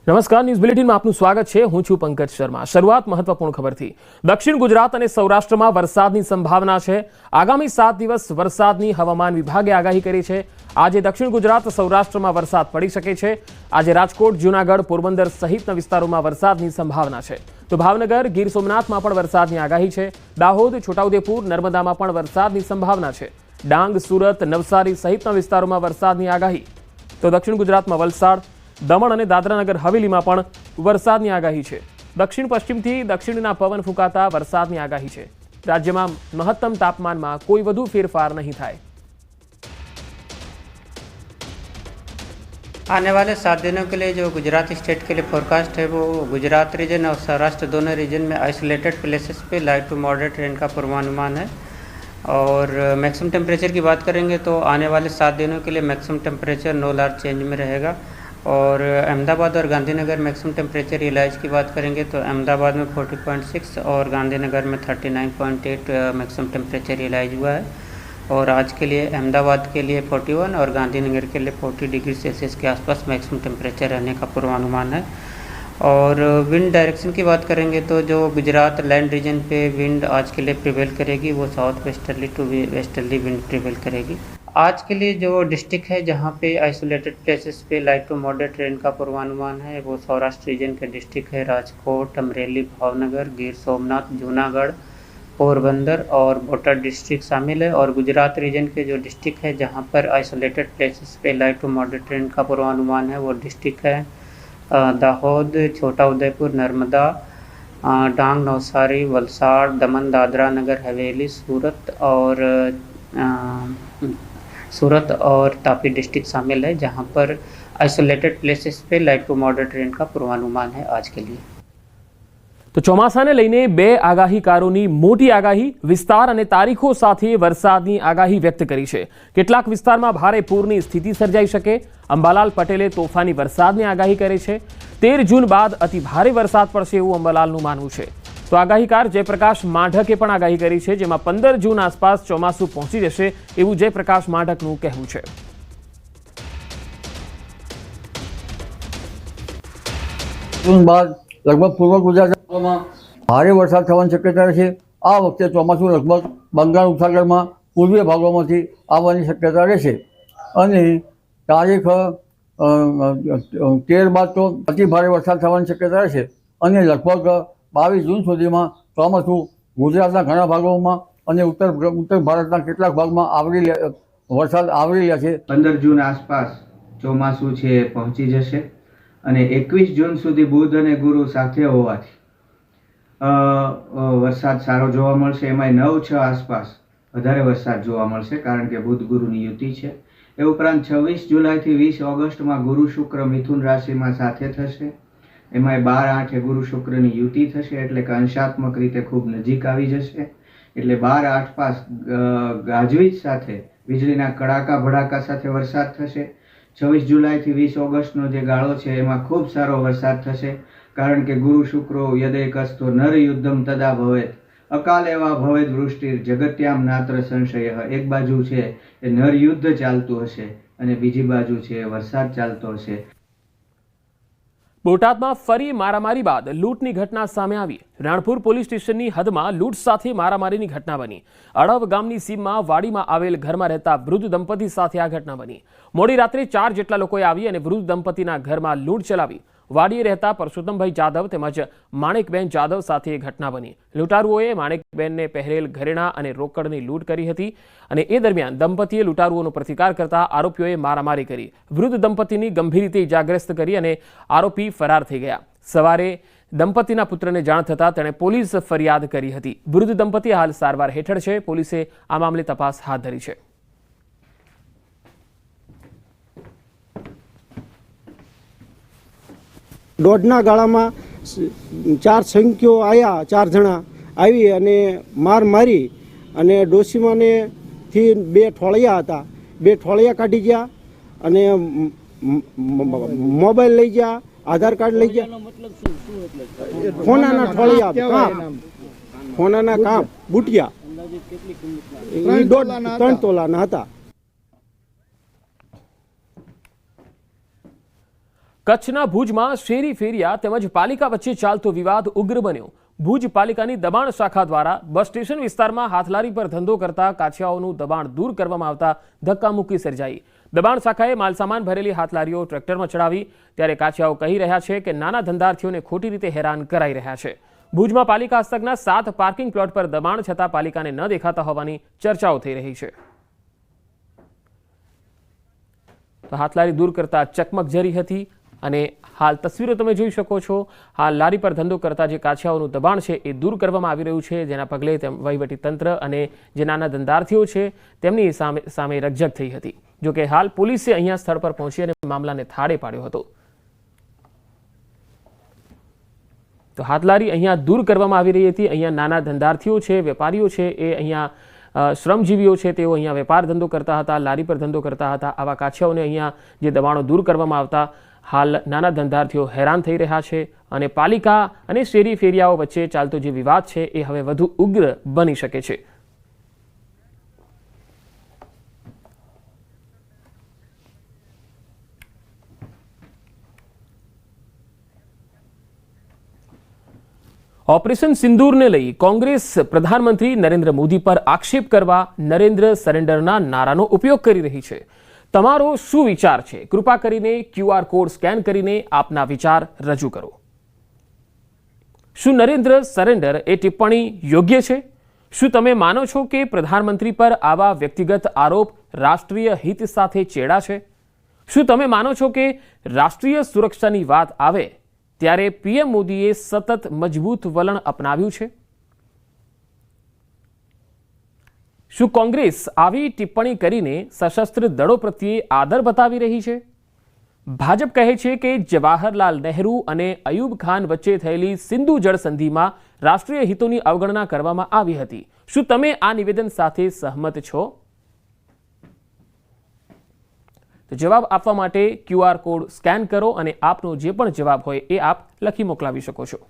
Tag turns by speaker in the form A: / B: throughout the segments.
A: નમસ્કાર, ન્યૂઝ બુલેટિનમાં આપનું સ્વાગત છે। હું છું પંકજ શર્મા। શરૂઆત મહત્વપૂર્ણ ખબરથી। દક્ષિણ ગુજરાત અને સૌરાષ્ટ્રમાં વરસાદની સંભાવના છે। આગામી 7 દિવસ વરસાદની હવામાન વિભાગે આગાહી કરી છે। આજે દક્ષિણ ગુજરાત સૌરાષ્ટ્રમાં વરસાદ પડી શકે છે। આજે રાજકોટ, જૂનાગઢ, પોરબંદર સહિતના વિસ્તારોમાં વરસાદની સંભાવના છે। તો ભાવનગર, ગીર સોમનાથમાં પણ વરસાદની આગાહી છે। દાહોદ, છોટાઉદેપુર, નર્મદામાં પણ વરસાદની સંભાવના છે। ડાંગ, સુરત, નવસારી સહિતના વિસ્તારોમાં વરસાદની આગાહી। તો દક્ષિણ ગુજરાતમાં વલસાડ, દમણ અને દાદરાનગર હવેલીમાં પણ વરસાદની આગાહી છે। દક્ષિણ પશ્ચિમથી દક્ષિણના પવન ફૂંકાતા વરસાદની આગાહી છે। રાજ્યમાં મહત્તમ તાપમાનમાં કોઈ વધુ ફેરફાર નહીં થાય।
B: आने वाले 7 दिनों के लिए जो गुजरात स्टेट के लिए फोरकास्ट है वो गुजरात रीजन और सौराष्ट्र दोनों रीजन में आइसोलेटेड प्लेसेस पे लाइट टू मॉडरेट रेन का पूर्वानुमान है। और मैक्सिमम टेम्परेचर की बात करेंगे तो आने वाले 7 दिनों के लिए मैक्सिमम टेम्परेचर नो लार्ज चेंज में रहेगा। और अहमदाबाद और गांधीनगर मैक्सिमम टेम्परेचर रियलाइज की बात करेंगे तो अहमदाबाद में 40.6 और गांधीनगर में 39.8 मैक्सिमम टेम्परेचर रियलाइज हुआ है। और आज के लिए अहमदाबाद के लिए 41 और गांधीनगर के लिए 40 डिग्री सेल्सियस के आसपास मैक्सिमम टेम्परेचर रहने का पूर्वानुमान है। और विंड डायरेक्शन की बात करेंगे तो जो गुजरात लैंड रीजन पे विंड आज के लिए प्रिवेल करेगी वो south westerly to westerly wind prevail करेगी। आज के लिए जो डिस्ट्रिक्ट है जहाँ पे आइसोलेटेड प्लेसेस पे लाइट टू मॉडरेट रेन का पूर्वानुमान है वो सौराष्ट्र रीजन के डिस्ट्रिक्ट है राजकोट, अमरेली, भावनगर, गिर सोमनाथ, जूनागढ़, पोरबंदर और बोटाद डिस्ट्रिक्ट शामिल है। और गुजरात रीजन के जो डिस्ट्रिक्ट है जहाँ पर आइसोलेटेड प्लेसेस पे लाइट टू मॉडरेट रेन का पूर्वानुमान है वो डिस्ट्रिक्ट है दाहोद, छोटा उदयपुर, नर्मदा, डांग, नवसारी, वलसाड़, दमन, दादरा नगर हवेली, सूरत और तापी डिस्ट्रिक्ट शामिल है जहाँ पर आइसोलेटेड प्लेसेस पे लाइट टू मॉडरेट रेन का पूर्वानुमान है आज के लिए।
A: તો ચોમાસાને લઈને બે આગાહીકારોની મોટી આગાહી, વિસ્તાર અને તારીખો સાથે વરસાદની આગાહી વ્યક્ત કરી છે। કેટલાક વિસ્તારમાં ભારે પૂરની સ્થિતિ સર્જાઈ શકે। અંબાલાલ પટેલે તોફાની વરસાદની આગાહી કરી છે। 13 જૂન બાદ અતિ ભારે વરસાદ પડશે એવું અંબાલાલનું માનવું છે। તો આગાહીકાર જયપ્રકાશ માઢકે પણ આગાહી કરી છે, જેમાં 15 જૂન આસપાસ ચોમાસું પહોંચી જશે એવું જયપ્રકાશ માઢકનું કહેવું છે।
C: જૂન બાદ લગભગ પૂર્વ ગુજરાતમાં ભારે વરસાદ થવાની શક્યતા છે। આ વખતે ચોમાસું લગભગ બંગાળ ઉપસાગરમાં પૂર્વીય ભાગોમાંથી આવવાની શક્યતા રહેશે અને તારીખ 13 બાદ તો અતિ ભારે વરસાદ થવાની શક્યતા રહેશે અને લગભગ 22 જૂન સુધીમાં ચોમાસું ગુજરાતના ઘણા ભાગોમાં અને ઉત્તર ભારતના કેટલાક ભાગમાં વરસાદ આવરી લે છે।
D: 15 જૂન આસપાસ ચોમાસું છે પહોંચી જશે અને 21 જૂન સુધી બુધ અને ગુરુ સાથે હોવાથી વરસાદ સારો જોવા મળશે। એમાંય 9-6 આસપાસ વધારે વરસાદ જોવા મળશે કારણ કે બુધ ગુરુની યુતિ છે। એ ઉપરાંત 26 જુલાઈથી 20 ઓગસ્ટમાં ગુરુ શુક્ર મિથુન રાશિમાં સાથે થશે। એમાંય 12-8 ગુરુ શુક્રની યુતિ થશે એટલે કે અંશાત્મક રીતે ખૂબ નજીક આવી જશે। એટલે 12-8 પાસ ગાજવીજ સાથે વીજળીના કડાકા ભડાકા સાથે વરસાદ થશે। 26 જુલાઈથી 20 ઓગસ્ટનો જે ગાળો છે એમાં ખૂબ સારો વરસાદ થશે કારણ કે ગુરુ શુક્રો યદેકસ્તો નર યુદ્ધમ તદા ભવેત અકાલ એવા ભવેત વૃષ્ટિ જગત્યામ નાત્ર સંશય। એક બાજુ છે એ નર યુદ્ધ ચાલતું હશે અને બીજી બાજુ છે વરસાદ ચાલતો હશે।
A: બોટાદમાં ફરી મારામારી બાદ લૂંટની ઘટના સામે આવી। રાણપુર પોલીસ સ્ટેશનની હદમાં લૂંટ સાથે મારામારીની ઘટના બની। અડવ ગામની સીમમાં વાડીમાં આવેલ ઘરમાં રહેતા વૃદ્ધ દંપતી સાથે આ ઘટના બની। મોડી રાત્રે 4 જેટલા લોકોએ આવી અને વૃદ્ધ દંપતીના ઘરમાં લૂંટ ચલાવી। વાડીએ રહેતા પરસોત્તમભાઈ જાદવ તેમજ માણેકબેન જાદવ સાથે ઘટના બની। લૂંટારુઓએ માણેકબેનને પહેરેલ ઘરેણા અને રોકડની લૂંટ કરી હતી અને એ દરમિયાન દંપતીએ લૂંટારુઓનો પ્રતિકાર કરતા આરોપીઓએ મારામારી કરી। વૃદ્ધ દંપતીની ગંભીર રીતે ઇજાગ્રસ્ત કરી અને આરોપી ફરાર થઈ ગયા। સવારે દંપતીના પુત્રને જાણ થતાં તેણે પોલીસ ફરિયાદ કરી હતી। વૃદ્ધ દંપતી હાલ સારવાર હેઠળ છે। પોલીસે આ મામલે તપાસ હાથ ધરી છે।
E: દોઢના ગાળામાં 4 સંખ્યો આવ્યા, 4 જણા આવી અને મારી અને ડોશીમાને થી 2 ઠોળિયા હતા, 2 ઠોળિયા કાઢી ગયા અને મોબાઈલ લઈ ગયા, આધાર કાર્ડ લઈ ગયા। ફોનાના ઠોળિયા, ફોનાના કાપ બુટિયા 3 તોલાના હતા।
A: કચ્છના ભુજમાં શેરી ફેરિયા તેમજ પાલિકા વચ્ચે ચાલતો વિવાદ ઉગ્ર બન્યો. ભુજ પાલિકાની દબાણ શાખા દ્વારા બસ સ્ટેશન વિસ્તારમાં હાથલારી પર ધંધો કરતા કાછિયાઓનું દબાણ દૂર કરવામાં આવતા ધક્કામુક્કી સર્જાઈ. દબાણ શાખાએ માલસામાન ભરેલી હાથલારીઓ ટ્રેક્ટરમાં ચડાવી ત્યારે કાછિયાઓ કહી રહ્યા છે કે નાના ધંધાર્થીઓને ખોટી રીતે હેરાન કરાઈ રહ્યા છે. ભુજમાં પાલિકા હસ્તકના 7 પાર્કિંગ પ્લોટ પર દબાણ છતાં પાલિકાને ન દેખાતા હોવાની ચર્ચાઓ થઈ રહી છે. તો હાથલારી દૂર કરતા ચકમક જરી હતી અને હાલ તસવીરો તમે જોઈ શકો છો. હાલ લારી પર ધંધો કરતા જે કાછિયાઓનું દબાણ છે એ દૂર કરવામાં આવી રહ્યું છે, જેના પગલે વહીવટી તંત્ર અને જે નાના ધંધાર્થીઓ છે તેમની સામે રકઝક થઈ હતી. જોકે હાલ પોલીસે અહીંયા સ્થળ પર પહોંચી અને મામલાને થાળે પાડ્યો હતો. તો હાથલારી અહીંયા દૂર કરવામાં આવી રહી હતી. અહીંયા નાના ધંધાર્થીઓ છે, વેપારીઓ છે, એ અહીંયા શ્રમજીવીઓ છે, તેઓ અહીંયા વેપાર ધંધો કરતા હતા, લારી પર ધંધો કરતા હતા. આવા કાછિયાઓને અહીંયા જે દબાણો દૂર કરવામાં આવતા હાલ નાના ધંધાર્થીઓ હેરાન થઈ રહ્યા છે અને પાલિકા અને શેરી ફેરિયાઓ વચ્ચે ચાલતો જે વિવાદ છે એ હવે વધુ ઉગ્ર બની શકે છે. ઓપરેશન સિંદૂરને લઈ કોંગ્રેસ પ્રધાનમંત્રી નરેન્દ્ર મોદી પર આક્ષેપ કરવા નરેન્દ્ર સરેન્ડરના નારાનો ઉપયોગ કરી રહી છે. તમારો શું વિચાર છે? કૃપા કરીને QR કોડ સ્કેન કરીને આપના વિચાર રજૂ કરો. શું નરેન્દ્ર સરેન્ડર એ ટિપ્પણી યોગ્ય છે? શું તમે માનો છો કે પ્રધાનમંત્રી પર આવા વ્યક્તિગત આરોપ રાષ્ટ્રીય હિત સાથે ચેડા છે? શું તમે માનો છો કે રાષ્ટ્રીય સુરક્ષાની વાત આવે ત્યારે PM મોદીએ સતત મજબૂત વલણ અપનાવ્યું છે? શું કોંગ્રેસ આવી ટિપ્પણી કરીને સશસ્ત્ર દળો પ્રત્યે આદર બતાવી રહી છે? ભાજપ કહે છે કે જવાહરલાલ નહેરુ અને અયુબ ખાન વચ્ચે થયેલી સિંધુ જળ સંધિમાં રાષ્ટ્રીય હિતોની અવગણના કરવામાં આવી હતી. શું તમે આ નિવેદન સાથે સહમત છો? તો જવાબ આપવા માટે QR કોડ સ્કેન કરો અને આપનો જે પણ જવાબ હોય એ આપ લખી મોકલાવી શકો છો.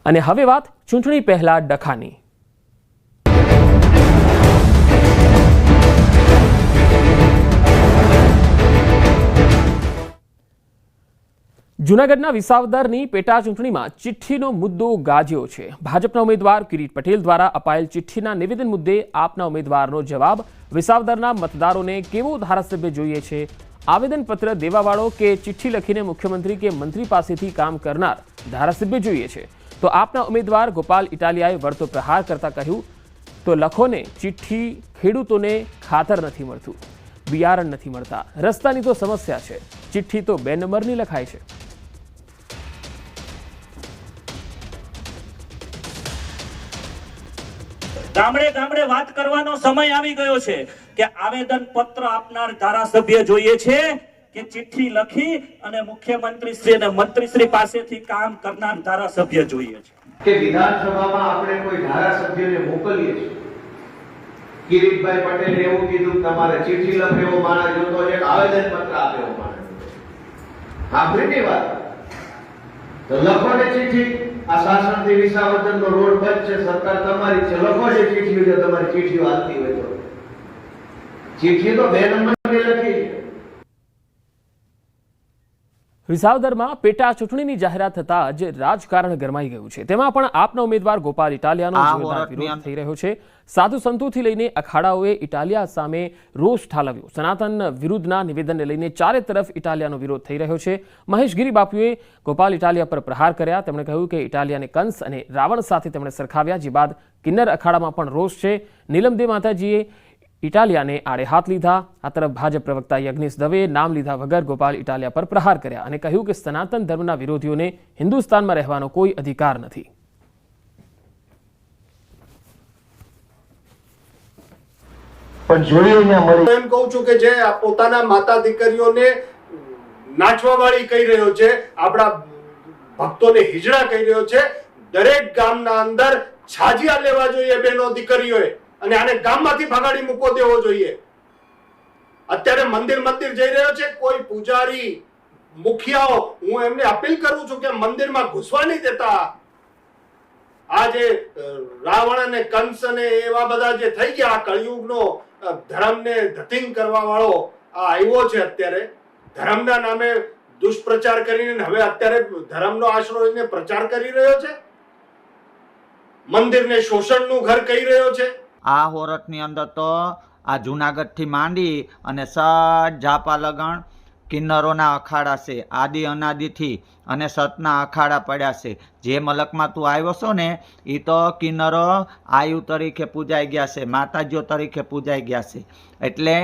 A: અને હવે વાત ચૂંટણી પહેલા ડખાની. જૂનાગઢના વિસાવદરની પેટા ચૂંટણીમાં ચિઠ્ઠીનો મુદ્દો ગાજ્યો છે. ભાજપના ઉમેદવાર કિરીટ પટેલ દ્વારા અપાયેલ ચિઠ્ઠીના નિવેદન મુદ્દે આપના ઉમેદવારનો જવાબ વિસાવદરના મતદારોને કેવો ધારાસભ્ય જોઈએ છે? આવેદનપત્ર દેવાવાળો કે ચિઠ્ઠી લખીને મુખ્યમંત્રી કે મંત્રી પાસેથી કામ કરનાર ધારાસભ્ય જોઈએ છે? તો આપના ઉમેદવાર ગોપાલ ઇટાલિયાએ વળતો પ્રહાર કરતા કહ્યું, તો લખોને ચિઠ્ઠી. ખેડૂતોને ખાતર નથી મળતું, બિયારણ નથી મળતા, રસ્તાની તો સમસ્યા છે, ચિઠ્ઠી તો 2 નંબરની લખાય છે.
F: ગામડે ગામડે વાત કરવાનો સમય આવી ગયો છે કે આવેદન પત્ર આપનાર ધારાસભ્ય જોઈએ છે કે ચિઠ્ઠી લખી અને મુખ્યમંત્રી શ્રી અને મંત્રી શ્રી પાસેથી કામ કરનાર ધારાસભ્ય જોઈએ છે.
G: કે વિધાનસભામાં આપણે કોઈ ધારાસભ્યને મોકલીએ છીએ, કિરીટભાઈ પટેલે એવું કીધું તમારે ચિઠ્ઠી લખે એવો માણસ જોતો છે, આવેદન પત્ર આપે એવો માણસ. આપણી વાત તો લખો ને ચિઠ્ઠી. આ શાસનથી વિસાવદરનો રોડ બંધ છે, સરકાર તમારી છે, લખો છે ચિઠ્ઠી. જો તમારી ચિઠ્ઠીઓ હાલતી હોય તો ચિઠ્ઠી તો 2 નંબરની લખી છે.
A: વિસાવદરમાં પેટા ચૂંટણીની જાહેરાત થતાં જ રાજકારણ ગરમાઈ ગયું છે. તેમાં પણ આપના ઉમેદવાર ગોપાલ ઇટાલિયાનો જોરદાર વિરોધ થઈ રહ્યો છે. સાધુ સંતોથી લઈને અખાડાઓએ ઇટાલિયા સામે રોષ ઠાલવ્યો. સનાતન વિરુદ્ધના નિવેદનને લઈને ચારે તરફ ઇટાલિયાનો વિરોધ થઈ રહ્યો છે. મહેશ ગીરી બાપુએ ગોપાલ ઇટાલિયા પર પ્રહાર કર્યા. તેમણે કહ્યું કે ઇટાલિયાને કંસ અને રાવણ સાથે તેમણે સરખાવ્યા. જે બાદ કિન્નર અખાડામાં પણ રોષ છે. નીલમદે માતાજીએ ઇટાલિયાને આડે હાથ લીધા. આ તરફ ભાજપ પ્રવક્તા યજ્ઞેશ દવેએ નામ લીધા વગર ગોપાલ ઇટાલિયા પર પ્રહાર કર્યા અને કહ્યું કે સનાતન ધર્મના વિરોધીઓને હિન્દુસ્તાનમાં રહેવાનો કોઈ અધિકાર નથી.
G: પણ જોયું
H: એમ કહું છું કે જે પોતાના માતા દીકરીઓને નાચવા વાળી કહી રહ્યો છે, આપણા ભક્તોને હિજડા કહી રહ્યો છે. દરેક ગામના અંદર છાજિયા લેવા જોઈએ બહેનો દીકરીઓએ અને આને ગામમાંથી ભગાડી મૂકો દેવો જોઈએ. અત્યારે મંદિર જઈ રહ્યો છે કોઈ પૂજારી મુખિયાઓ, હું એમને અપીલ કરું છું કે મંદિરમાં ઘૂસવા નહીં દેતા. આ જે રાવણ અને કંસ અને એવા બધા જે થઈ ગયા, આ કળિયુગનો ધર્મને ધતિંગ કરવા વાળો આ આવ્યો છે. અત્યારે ધર્મના નામે દુષ્પ્રચાર કરીને હવે અત્યારે ધર્મનો આશરો લઈને પ્રચાર કરી રહ્યો છે, મંદિરને શોષણનું ઘર કહી રહ્યો છે.
I: આ હોરઠની અંદર તો આ જુનાગઢથી માંડી અને સટ ઝાપા લગણ કિન્નરોના અખાડા છે, આદિ અનાદિથી, અને સતના અખાડા પડ્યા છે. જે મલકમાં તું આવ્યો છો ને એ તો કિન્નરો આયુ તરીકે પૂજાઈ ગયા છે, માતાજીઓ તરીકે પૂજાઈ ગયા છે. એટલે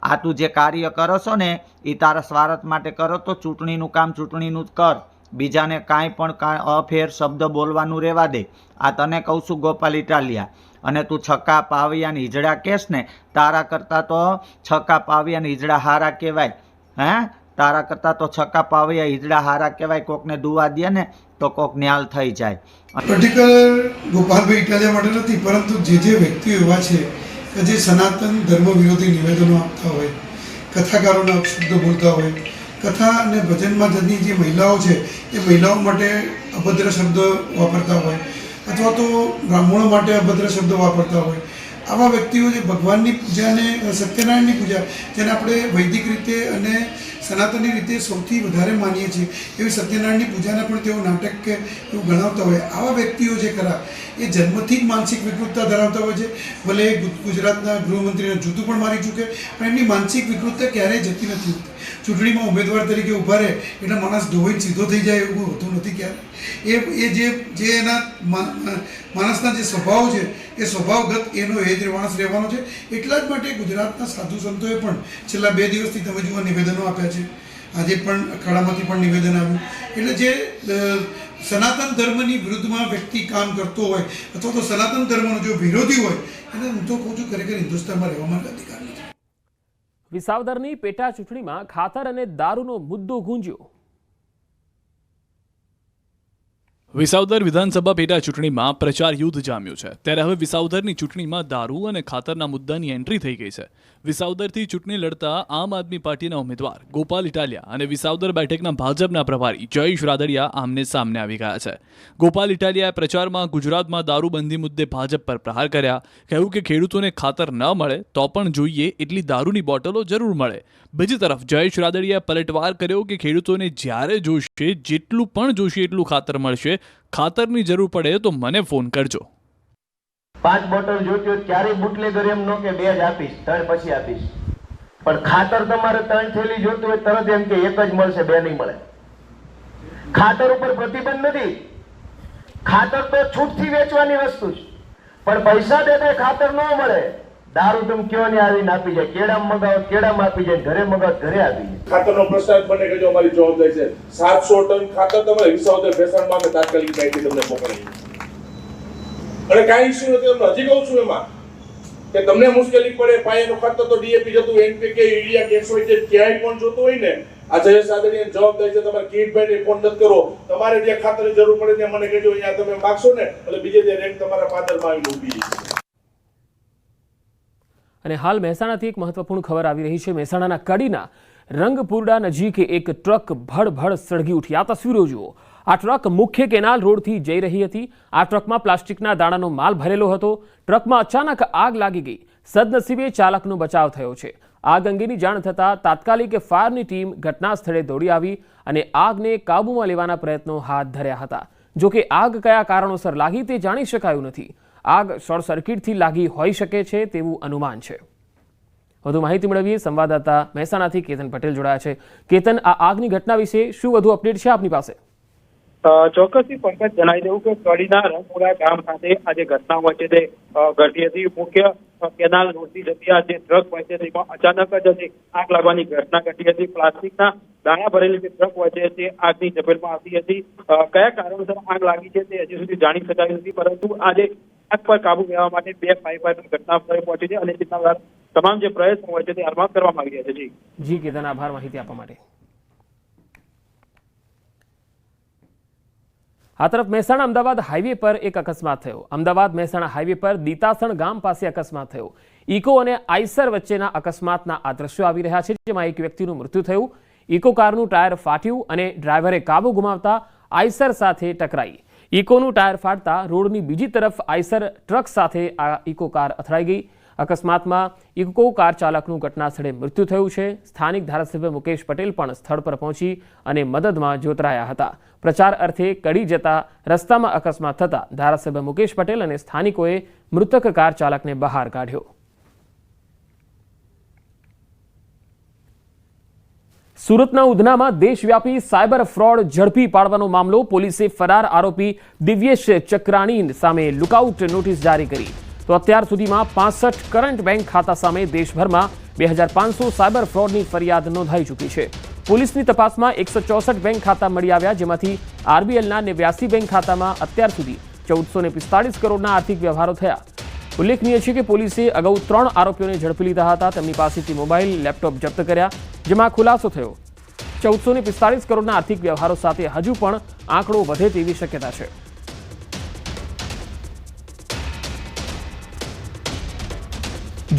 I: આ તું જે કાર્ય કરો છો ને એ તારા સ્વાર્થ માટે કરો તો ચૂંટણીનું કામ ચૂંટણીનું જ કર, બીજાને કાંઈ પણ અફેર શબ્દ બોલવાનું રહેવા દે. આ તને કહું છું ગોપાલ ઇટાલિયા. અને તું છક્કા પાવિયાને હિજડા કહેશ ને, તારા કરતાં તો છક્કા પાવિયાને હિજડા હારા કહેવાય. હે, તારા કરતાં તો છક્કા પાવિયા હિજડા હારા કહેવાય. કોકને દુવા દે ને તો કોક ન્યાલ થઈ જાય.
J: પર્ટિક્યુલર ગોપાલભાઈ ઇટાલિયા માટે નથી, પરંતુ જે વ્યક્તિઓ એવા છે કે જે સનાતન ધર્મ વિરોધી નિવેદનો આપતા હોય, કથાકારોને અપશબ્દ બોલતા હોય, કથા અને ભજનમાં જતી જે મહિલાઓ છે એ મહિલાઓ માટે અભદ્ર શબ્દ વાપરતા હોય, અથવા તો બ્રાહ્મણો માટે અભદ્ર શબ્દ વાપરતા હોય, આવા વ્યક્તિઓ જે ભગવાનની પૂજા અને સત્યનારાયણની પૂજા, જેને આપણે વૈદિક રીતે અને સનાતની રીતે સૌથી વધારે માનીએ છીએ, એવી સત્યનારાયણની પૂજાને પણ તેઓ નાટક કે એવું ગણાવતા હોય, આવા વ્યક્તિઓ જે ખરા એ જન્મથી જ માનસિક વિકૃતતા ધરાવતા હોય છે. ભલે ગુજરાતના ગૃહમંત્રીને જૂતું પણ મારી ચૂકે, પણ એમની માનસિક વિકૃતતા ક્યારેય જતી નથી હોતી. ચૂંટણીમાં ઉમેદવાર તરીકે ઊભા રહે એટલે માણસ ધોઈને સીધો થઈ જાય એવું હોતું નથી ક્યારે. એ જે એના માણસના જે સ્વભાવ છે એ સ્વભાવગત એનો એ જ માણસ રહેવાનો છે. એટલા જ માટે ગુજરાતના સાધુ સંતોએ પણ છેલ્લા 2 દિવસથી તમે જુઓ નિવેદનો આપ્યા છે. આજે પણ અખાડામાંથી પણ નિવેદન આવ્યું. એટલે જે સનાતન ધર્મની વિરુદ્ધમાં વ્યક્તિ કામ કરતો હોય અથવા તો સનાતન ધર્મનો જો વિરોધી હોય એને હું તો કહું છું ખરેખર હિન્દુસ્તાનમાં રહેવામાં અધિકાર નથી.
A: વિસાવદરની પેટા ચૂંટણીમાં ખાતર અને દારૂનો મુદ્દો ગુંજ્યો.
K: વિસાવદર વિધાનસભા પેટા ચૂંટણીમાં પ્રચાર યુદ્ધ જામ્યું છે. ત્યારે હવે વિસાવદરની ચૂંટણીમાં દારૂ અને ખાતરના મુદ્દાની એન્ટ્રી થઈ ગઈ છે. વિસાવદરથી ચૂંટણી લડતા આમ આદમી પાર્ટીના ઉમેદવાર ગોપાલ ઇટાલિયા અને વિસાવદર બેઠકના ભાજપના પ્રભારી જયેશ રાદડિયા આમને સામને આવી ગયા છે. ગોપાલ ઇટાલિયાએ પ્રચારમાં ગુજરાતમાં દારૂબંધી મુદ્દે ભાજપ પર પ્રહાર કર્યા. કહ્યું કે ખેડૂતોને ખાતર ન મળે તો પણ જોઈએ એટલી દારૂની બોટલો જરૂર મળે. બીજી તરફ જયેશ રાદડિયાએ પલટવાર કર્યો કે ખેડૂતોને જ્યારે જોઈશે જેટલું પણ જોઈશે એટલું ખાતર મળશે. ખાતરની જરૂર પડે તો મને ફોન કરજો.
G: 5 બોટલ જોઈતી હોય ક્યારે બુટલેગર એમ નો કે 2 જ આપીશ, 3 પછી આપીશ. પણ ખાતર તમારે 3 થેલી જોઈતું હોય તરત એમ કે 1 જ મળશે, 2 નહીં મળે. ખાતર ઉપર પ્રતિબંધ નથી. ખાતર તો છૂટથી વેચવાની વસ્તુ છે, પણ પૈસા દેતા ખાતર ન મળે. દારૂ તમે કયો ને આવીને આપી જાય, કેળામાં મગાવો કેળામાં આપી જાય, ઘરે મગાવો ઘરે આપી જાય.
L: ખાતરનો પ્રશ્ન બને કે જો અમારી જવાબદારી છે 700 ટન ખાતર તમારે વિસાવદર ભેસાણમાં અમે તાત્કાલિક માહિતી તમને મોકલીએ. અને કાંઈ ઇસ્યુ નથી. તમને હજી કહું છું એમાં કે તમને મુશ્કેલી પડે, પાયાનું ખાતર તો ડીએપી જતું, એનપીકે, યુરિયા, કેસોઇડ ક્યાંય પણ જોતું હોય ને, આ જયેશ રાદડિયાની જવાબદારી છે. તમારે કિરીટભાઈને ફોન નથી કરો, તમારે જ્યાં ખાતરની જરૂર પડે ત્યાં મને કહેજો, અહીંયા તમે માગશો ને એટલે બીજે જે રેટ તમારા પાદરમાં આવીને ઊભી છે.
A: અને હાલ મહેસાણાથી એક મહત્વપૂર્ણ ખબર આવી રહી છે. મહેસાણાના કડીના રંગપુરડા નજીક એક ટ્રક ભડભડ સળગી ઉઠી. આ તસવીરો જુઓ. આ ટ્રક મુખ્ય કેનાલ રોડથી જઈ રહી હતી. આ ટ્રકમાં પ્લાસ્ટિકના દાણાનો માલ ભરેલો હતો. ટ્રકમાં અચાનક આગ લાગી ગઈ. સદનસીબે ચાલકનો બચાવ થયો છે. આગ અંગેની જાણ થતાં તાત્કાલિક ફાયરની ટીમ ઘટના સ્થળે દોડી આવી અને આગને કાબૂમાં લેવાના પ્રયત્નો હાથ ધર્યા હતા. જોકે આગ કયા કારણોસર લાગી તે જાણી શકાયું નથી. આગ શોર્ટ સર્કિટથી લાગી હોઈ શકે છે તેવું અનુમાન છે. વધુ માહિતી મેળવીએ. સંવાદદાતા મહેસાણાથી કેતન પટેલ જોડાયા છે. કેતન, આ આગની ઘટના વિશે શું વધુ અપડેટ છે આપની પાસે?
M: ચોક્કસથી પંકજ જણાવી દઉં કે કડીના રંગપુરા ગામ ખાતે આ જે ઘટના હોય છે તે ઘટી હતી. મુખ્ય કેનાલ રોડથી જતી આ જે ટ્રક હોય છે તેમાં અચાનક જ આગ લાગવાની ઘટના ઘટી હતી. પ્લાસ્ટિકના દાણા ભરેલી જે ટ્રક હોય છે તે આગની ઝપેટમાં આવતી હતી. કયા કારણોસર આગ લાગી છે તે હજી સુધી જાણી શકાયું નથી, પરંતુ આજે આગ પર કાબુ મેળવવા માટે 2 ફાયર ફાઈટર ઘટના સ્થળે પહોંચી છે અને તમામ જે પ્રયત્નો હોય છે તે હાલમાં કરવામાં આવી રહ્યા છે.
A: જી કેતન, આભાર માહિતી આપવા માટે. આ તરફ મહેસાણા અમદાવાદ હાઈવે પર એક અકસ્માત થયો. અમદાવાદ મહેસાણા હાઈવે પર દીતાસણ ગામ પાસે અકસ્માત થયો. ઇકો અને આઈસર વચ્ચેના અકસ્માતના આ દ્રશ્યો આવી રહ્યા છે, જેમાં એક વ્યક્તિનું મૃત્યુ થયું. ઇકો કારનું ટાયર ફાટ્યું અને ડ્રાઈવરે કાબુ ગુમાવતા આઈસર સાથે ટકરાઈ. ઇકોનું ટાયર ફાટતા રોડની બીજી તરફ આઈસર ટ્રક સાથે આ ઇકો કાર અથડાઈ ગઈ. અકસ્માતમાં ઇકો કાર ચાલકનું ઘટના સ્થળે મૃત્યુ થયું છે. સ્થાનિક ધારાસભ્ય મુકેશ પટેલ પણ સ્થળ પર પહોંચી અને મદદમાં જોતરાયા હતા. પ્રચાર અર્થે કડી જતા રસ્તામાં અકસ્માત થતા ધારાસભ્ય મુકેશ પટેલ અને સ્થાનિકોએ મૃતક કાર ચાલકને બહાર કાઢ્યો. સુરતના ઉધનામાં દેશવ્યાપી સાયબર ફ્રોડ ઝડપી પાડવાનો મામલો. પોલીસે ફરાર આરોપી દિવ્યેશ ચક્રાણી સામે લુકઆઉટ નોટિસ જારી કરી. તો અત્યાર સુધીમાં 65 કરંટ બેંક ખાતા સામે દેશભરમાં 2500 સાયબર ફ્રોડની ફરિયાદ નોંધાઈ ચૂકી છે. પોલીસની તપાસમાં 164 બેંક ખાતા મળી આવ્યા, જેમાંથી આરબીએલના 89 બેંક ખાતામાં અત્યાર સુધી 1445 કરોડના આર્થિક વ્યવહારો થયા. ઉલ્લેખનીય છે કે પોલીસે અગાઉ 3 આરોપીઓને ઝડપી લીધા હતા. તેમની પાસેથી મોબાઈલ, લેપટોપ જપ્ત કર્યા, જેમાં ખુલાસો થયો 1445 કરોડના આર્થિક વ્યવહારો સાથે હજુ પણ આંકડો વધે તેવી શક્યતા છે.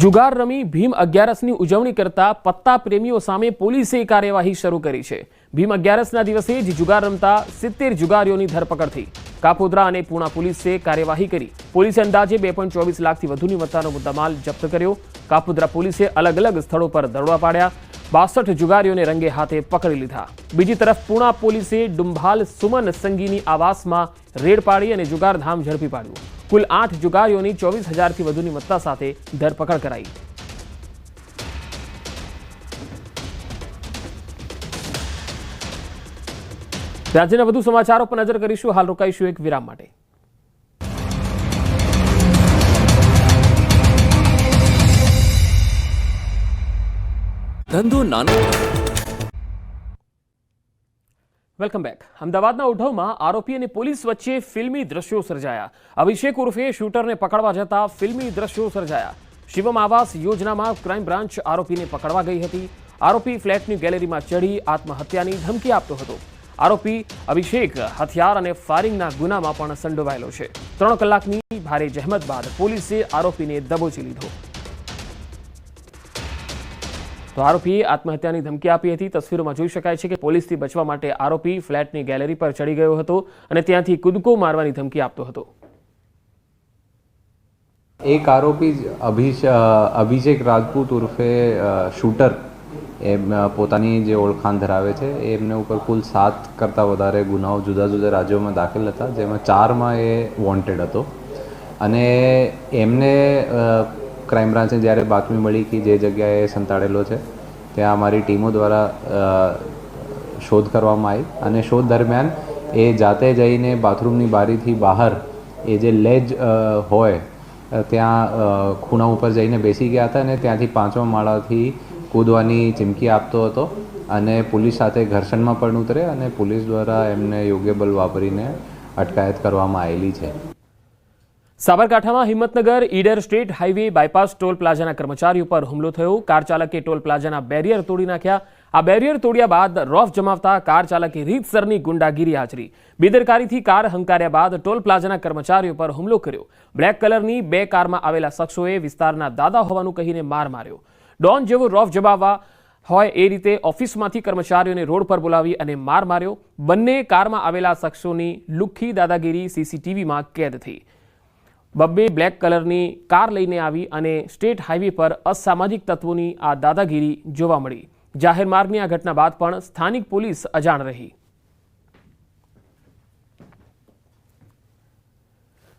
A: જુગાર રમી ભીમ 11ની ઉજવણી કરતા પત્તા પ્રેમીઓ સામે પોલીસે કાર્યવાહી શરૂ કરી છે. ભીમ 11ના દિવસે જ જુગાર રમતા 70 જુગારીઓની ધરપકડ થઈ. કાપોદ્રા અને પૂણા પોલીસે કાર્યવાહી કરી. પોલીસે અંદાજે 2.24 લાખથી વધુની મત્તાનો મુદ્દામાલ જપ્ત કર્યો. કાપોદ્રા પોલીસે અલગ અલગ સ્થળો પર દરોડા પાડ્યા. 62 જુગારીઓને રંગે હાથે પકડી લીધા. બીજી તરફ પૂણા પોલીસે ડુંભાલ સુમન સંગીની આવાસમાં રેડ પાડી અને જુગારધામ ઝડપી પાડ્યું. કુલ 8 જુગારીઓની 24,000થી વધુની મત્તા સાથે ધરપકડ કરાઈ. રાજ્યના વધુ સમાચારો પર નજર કરીશું. હાલ રોકાઈશું એક વિરામ માટે.
N: ધંધો નાનો.
A: Welcome back. અમદાવાદના ઉઢવમાં આરોપી અને પોલીસ વચ્ચે ફિલ્મી દ્રશ્યો સર્જાયા. અભિષેક ઉર્ફે શૂટરને પકડવા જતા ફિલ્મી દ્રશ્યો સર્જાયા. શિવમ આવાસ યોજનામાં ક્રાઇમ બ્રાન્ચ આરોપીને પકડવા ગઈ હતી. આરોપી ફ્લેટની ગેલેરીમાં ચઢી આત્મહત્યાની ધમકી આપતો હતો. આરોપી અભિષેક હથિયાર અને ફાયરિંગના ગુનામાં પણ સંડોવાયેલો છે. 3 કલાકની ભારે જહેમત બાદ પોલીસે આરોપીને દબોચી લીધો. તો આરોપીએ આત્મહત્યાની ધમકી આપી હતી. તસવીરોમાં જોઈ શકાય છે કે પોલીસથી બચવા માટે આરોપી ફ્લેટની ગેલેરી પર ચડી ગયો હતો અને ત્યાંથી કૂદકો મારવાની ધમકી આપતો હતો.
O: એક આરોપી અભિષેક રાજપૂત ઉર્ફે શૂટર એ પોતાની જે ઓળખાણ ધરાવે છે એમને ઉપર કુલ 7 કરતાં વધારે ગુનાઓ જુદા જુદા રાજ્યોમાં દાખલ હતા, જેમાં 4માં એ વોન્ટેડ હતો. અને એમને ક્રાઇમ બ્રાન્ચને જ્યારે બાતમી મળી કે જે જગ્યાએ સંતાડેલો છે ત્યાં અમારી ટીમો દ્વારા શોધ કરવામાં આવી. અને શોધ દરમિયાન એ જાતે જઈને બાથરૂમની બારીથી બહાર એ જે લેજ હોય ત્યાં ખૂણા ઉપર જઈને બેસી ગયા હતા અને ત્યાંથી 5મા માળાથી કૂદવાની ચીમકી આપતો હતો અને પોલીસ સાથે ઘર્ષણમાં પણ ઉતરે અને પોલીસ દ્વારા એમને યોગ્ય બળ વાપરીને અટકાયત કરવામાં આવેલી છે.
A: સાબરકાંઠામાં Himmatnagar Idar state highway bypass toll પ્લાઝાના કર્મચારીઓ પર હુમલો થયો. કાર ચાલકે ટોલ પ્લાઝાના બેરિયર તોડી નાખ્યા. આ બેરિયર તોડ્યા બાદ રોફ જમાવતા કાર ચાલકે રીતસરની ગુંડાગીરી આચરી. બેદરકારીથી કાર હંકાર્યા બાદ ટોલ પ્લાઝાના કર્મચારીઓ પર હુમલો કર્યો. બ્લેક કલરની 2 કારમાં આવેલા શખ્સોએ વિસ્તારના દાદા હોવાનું કહીને માર માર્યો. ડોન જેવો રોફ જમાવવા હોય એ રીતે ઓફિસમાંથી કર્મચારીઓને રોડ પર બોલાવી અને માર માર્યો. બંને કારમાં આવેલા શખ્સોની લુખ્ખી દાદાગીરી સીસીટીવીમાં કેદ થઈ. બબ્બે બ્લેક કલરની કાર લઈને આવી અને સ્ટેટ હાઈવે પર અસામાજિક તત્વોની આ દાદાગીરી જોવા મળી. જાહેર માર્ગની આ ઘટના બાદ પણ સ્થાનિક પોલીસ અજાણ રહી.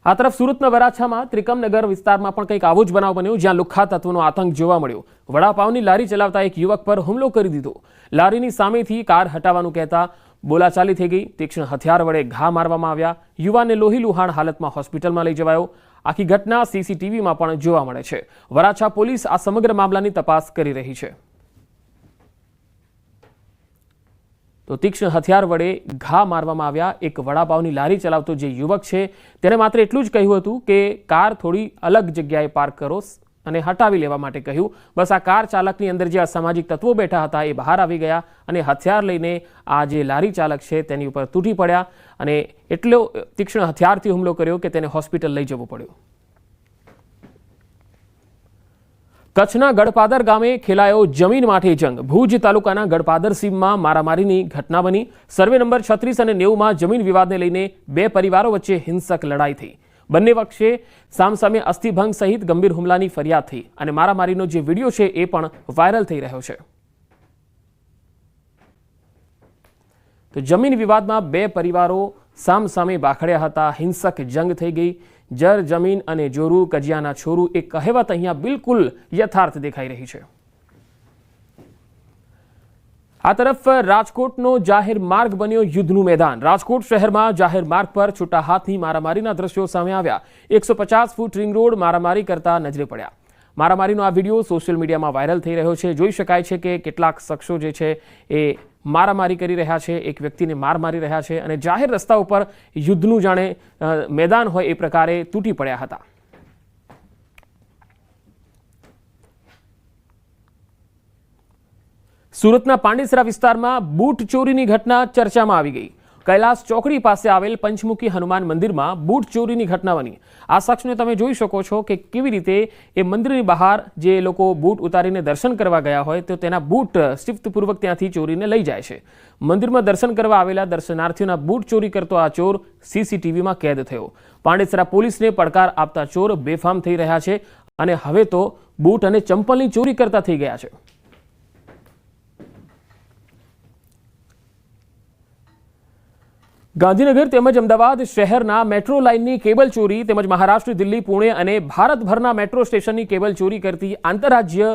A: આ તરફ સુરતના વરાછામાં ત્રિકમનગર વિસ્તારમાં પણ કંઈક આવો જ બનાવ બન્યો, જ્યાં લુખ્ખા તત્વોનો આતંક જોવા મળ્યો. વડાપાવની લારી ચલાવતા એક યુવક પર હુમલો કરી દીધો. લારીની સામેથી કાર હટાવવાનું કહેતા બોલાચાલી થઈ ગઈ. તીક્ષ્ણ હથિયાર વડે ઘા મારવામાં આવ્યા. યુવાનને લોહીલુહાણ હાલતમાં હોસ્પિટલમાં લઈ જવાયો. આખી ઘટના સીસીટીવીમાં પણ જોવા મળે છે. વરાછા પોલીસ આ સમગ્ર મામલાની તપાસ કરી રહી છે. તો તીક્ષ્ણ હથિયાર વડે ઘા મારવામાં આવ્યા. એક વડાપાવની લારી ચલાવતો જે યુવક છે તેને માત્ર એટલું જ કહ્યું હતું કે કાર થોડી અલગ જગ્યાએ પાર્ક કરો અને હટાવી લેવા માટે કહ્યું. બસ આ કાર ચાલકની અંદર જે અસામાજિક તત્વો બેઠા હતા એ બહાર આવી ગયા અને હથિયાર લઈને આ જે લારી ચાલક છે તેની ઉપર તૂટી પડ્યા અને એટલો તીક્ષ્ણ હથિયારથી હુમલો કર્યો કે તેને હોસ્પિટલ લઈ જવું પડ્યું. કચ્છના ગડપાદર ગામે ખેલાયો જમીન માટે જંગ. ભુજ તાલુકાના ગડપાદર સીમમાં મારામારીની ઘટના બની. સર્વે નંબર 36 અને 90માં જમીન વિવાદને લઈને બે પરિવારો વચ્ચે હિંસક લડાઈ થઈ. બંને પક્ષે સામસામે અસ્થિભંગ સહિત ગંભીર હુમલાની ફરિયાદ થઈ અને મારામારીનો જે વિડીયો છે એ પણ વાયરલ થઈ રહ્યો છે. તો જમીન વિવાદમાં બે પરિવારો સામસામે બાખડ્યા હતા. હિંસક જંગ થઈ ગઈ. જર જમીન અને જોરું કજિયાના છોરું એ કહેવત અહીંયા બિલકુલ યથાર્થ દેખાઈ રહી છે. આ તરફ રાજકોટનો જાહેર માર્ગ બન્યો યુદ્ધનું મેદાન. રાજકોટ શહેરમાં જાહેર માર્ગ પર છૂટા હાથની મારામારીના દ્રશ્યો સામે આવ્યા. 150 ફૂટ રિંગ રોડ મારામારી કરતા નજરે પડ્યા. મારામારીનો આ વિડીયો સોશિયલ મીડિયામાં વાયરલ થઈ રહ્યો છે. જોઈ શકાય છે કે કેટલાક શખ્સો જે છે એ મારામારી કરી રહ્યા છે, એક વ્યક્તિને માર મારી રહ્યા છે અને જાહેર રસ્તા ઉપર યુદ્ધનું જાણે મેદાન હોય એ પ્રકારે તૂટી પડ્યા હતા. સુરતના પાંડેસરા વિસ્તારમાં બૂટ ચોરીની ઘટના ચર્ચામાં આવી ગઈ. કૈલાસ ચોકડી પાસે આવેલ પંચમુખી હનુમાન મંદિરમાં બૂટ ચોરીની ઘટના બની. આ શખ્સને તમે જોઈ શકો છો કે કેવી રીતે એ મંદિરની બહાર જે લોકો બૂટ ઉતારીને દર્શન કરવા ગયા હોય તો તેના બૂટ શિફ્તપૂર્વક ત્યાંથી ચોરીને લઈ જાય છે. મંદિરમાં દર્શન કરવા આવેલા દર્શનાર્થીઓના બૂટ ચોરી કરતો આ ચોર સીસીટીવીમાં કેદ થયો. પાંડેસરા પોલીસને પડકાર આપતા ચોર બેફામ થઈ રહ્યા છે અને હવે તો બૂટ અને ચંપલની ચોરી કરતા થઈ ગયા છે. ગાંધીનગર તેમજ અમદાવાદ શહેરના મેટ્રો લાઇનની કેબલ ચોરી તેમજ મહારાષ્ટ્ર, દિલ્હી, પુણે અને ભારતભરના મેટ્રો સ્ટેશનની કેબલ ચોરી કરતી આંતરરાજ્ય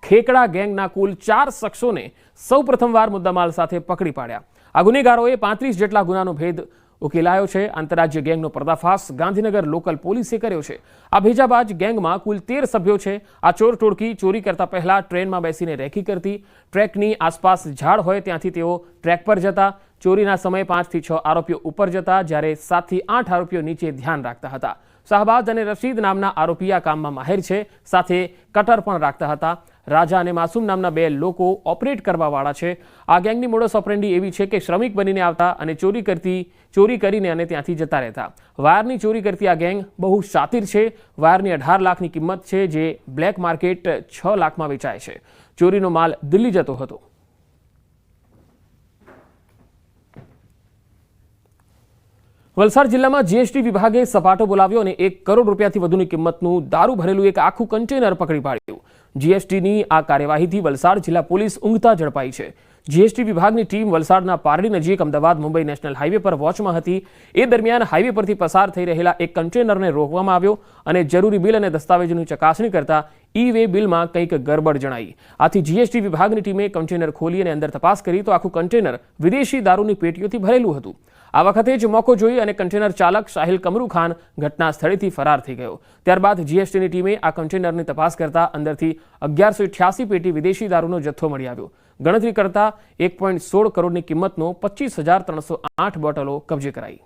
A: ખેકડા ગેંગના કુલ 4 શખ્સોને સૌ પ્રથમવાર મુદ્દામાલ સાથે પકડી પાડ્યા. આ ગુનેગારોએ 35 જેટલા ગુનાનો ભેદ ઉકેલાયો છે. આંતરરાજ્ય ગેંગનો પર્દાફાશ ગાંધીનગર લોકલ પોલીસે કર્યો છે. આ ભેજાબાજ ગેંગમાં કુલ 13 સભ્યો છે. આ ચોર ટોળકી ચોરી કરતા પહેલા ટ્રેનમાં બેસીને રેકી કરતી. ટ્રેકની આસપાસ ઝાડ હોય ત્યાંથી તેઓ ટ્રેક પર જતા. ચોરીના સમયે 5 થી 6 આરોપીઓ ઉપર જતા જ્યારે 7 થી 8 આરોપીઓ નીચે ધ્યાન રાખતા હતા. શાહબાજ અને રશીદ નામના આરોપી આ કામમાં માહેર છે, સાથે કટર પણ રાખતા હતા. રાજા અને માસૂમ નામના 2 લોકો ઓપરેટ કરવાવાળા છે. આ ગેંગની મોડસ ઓપરેન્ડી એવી છે કે શ્રમિક બનીને આવતા અને ચોરી કરીને અને ત્યાંથી જતા રહેતા. વાયરની ચોરી કરતી આ ગેંગ બહુ શાતિર છે. વાયરની 18 લાખની કિંમત છે, જે બ્લેક માર્કેટ 6 લાખમાં વેચાય છે. ચોરીનો માલ દિલ્હી જતો હતો. વલસાડ જિલ્લામાં જીએસટી વિભાગે સપાટો બોલાવ્યો અને 1 કરોડ રૂપિયાથી વધુની કિંમતનું દારૂ ભરેલું એક આખું કન્ટેનર પકડી પાડ્યું. જીએસટીની આ કાર્યવાહીથી વલસાડ જિલ્લા પોલીસ ઊંઘતા ઝડપાઈ છે. જીએસટી વિભાગની ટીમ વલસાડના પારડી નજીક અમદાવાદ મુંબઈ નેશનલ હાઈવે પર વોચમાં હતી. એ દરમિયાન હાઈવે પરથી પસાર થઈ રહેલા એક કન્ટેનરને રોકવામાં આવ્યો અને જરૂરી બિલ અને દસ્તાવેજોની ચકાસણી કરતા ઈ-વે બિલમાં કંઈક ગરબડ જણાઈ. આથી જીએસટી વિભાગની ટીમે કન્ટેનર ખોલી અને અંદર તપાસ કરી તો આખું કન્ટેનર વિદેશી દારૂની પેટીઓથી ભરેલું હતું. આ વખતે જ મોકો જોઈ અને કન્ટેનર ચાલક સાહિલ કમરૂ ખાન ઘટના સ્થળેથી ફરાર થઈ ગયો. ત્યારબાદ જીએસટીની ટીમે આ કન્ટેનરની તપાસ કરતા અંદરથી 1188 પેટી વિદેશી દારૂનો જથ્થો મળી આવ્યો. ગણતરી કરતા 1.16 કરોડની કિંમતનો 25,308 બોટલો કબજે કરાઈ.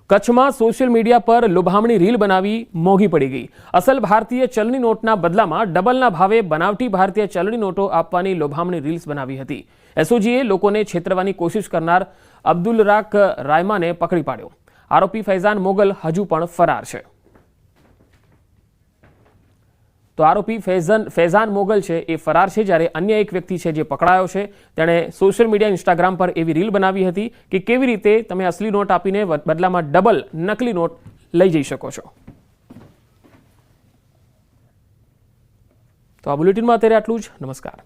A: કચ્છમાં સોશિયલ મીડિયા પર લુભામણી રીલ બનાવી મોંઘી પડી ગઈ. અસલ ભારતીય ચલણી નોટના બદલામાં ડબલના ભાવે બનાવટી ભારતીય ચલણી નોટો આપવાની લોભામણી રીલ્સ બનાવી હતી. એસઓજીએ લોકોને છેતરવાની કોશિશ કરનાર અબ્દુલ રાક રાયમાને પકડી પાડ્યો. આરોપી ફૈઝાન મોગલ હજુ પણ ફરાર છે. તો આરોપી ફૈઝાન મોગલ છે એ ફરાર છે, જ્યારે અન્ય એક વ્યક્તિ છે જે પકડાયો છે તેણે સોશિયલ મીડિયા ઇન્સ્ટાગ્રામ પર એવી રીલ બનાવી હતી કે કેવી રીતે તમે અસલી નોટ આપીને બદલામાં ડબલ નકલી નોટ લઈ જઈ શકો છો. તો આ બુલેટિનમાં અત્યારે આટલું જ. નમસ્કાર.